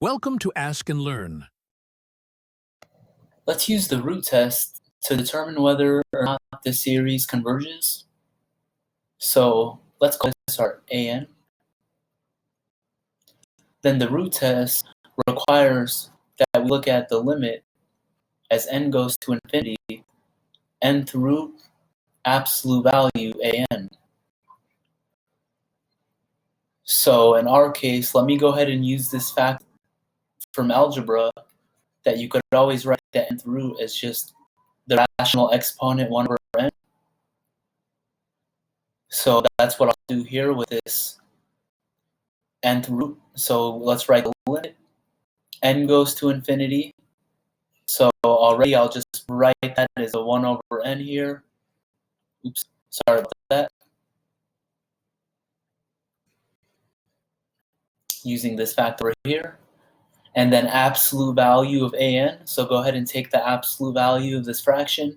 Welcome to Ask and Learn. Let's use the root test to determine whether or not this series converges. So let's call this our AN. Then the root test requires that we look at the limit as n goes to infinity, nth root absolute value AN. So in our case, let me go ahead and use this fact from algebra that you could always write the nth root as just the rational exponent 1 over n. So that's what I'll do here with this nth root. So let's write the limit. N goes to infinity. So already I'll just write that as a 1 over n here. Oops, sorry about that. Using this factor here. And then absolute value of AN. So go ahead and take the absolute value of this fraction.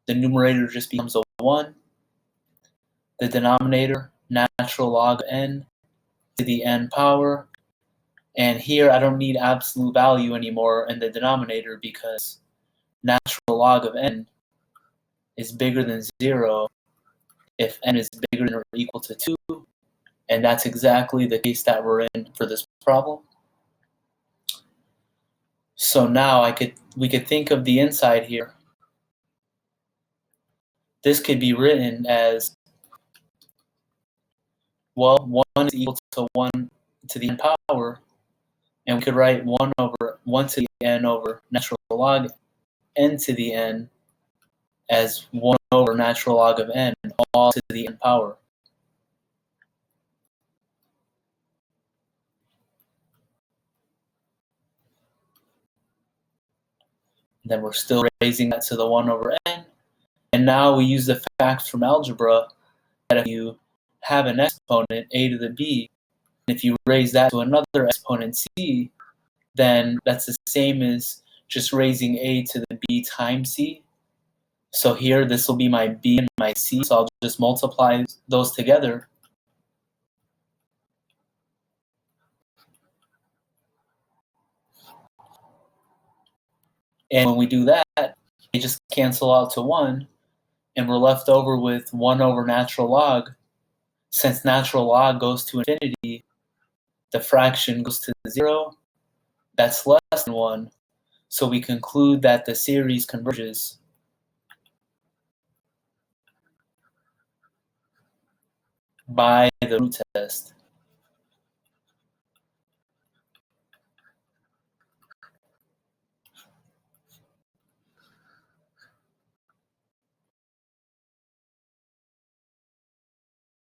The numerator just becomes a 1. The denominator, natural log of n to the n power. And here I don't need absolute value anymore in the denominator because natural log of n is bigger than 0 if n is bigger than or equal to 2. And that's exactly the case that we're in for this problem. So now we could think of the inside here. This could be written as, well, 1 is equal to 1 to the n power. And we could write 1 to the n over natural log n to the n as 1 over natural log of n, all to the n power. Then we're still raising that to the 1 over n. And now we use the fact from algebra that if you have an exponent, a to the b, and if you raise that to another exponent, c, then that's the same as just raising a to the b times c. So here, this will be my b and my c, so I'll just multiply those together. And when we do that, they just cancel out to 1, and we're left over with 1 over natural log. Since natural log goes to infinity, the fraction goes to 0. That's less than 1. So we conclude that the series converges. By the root test.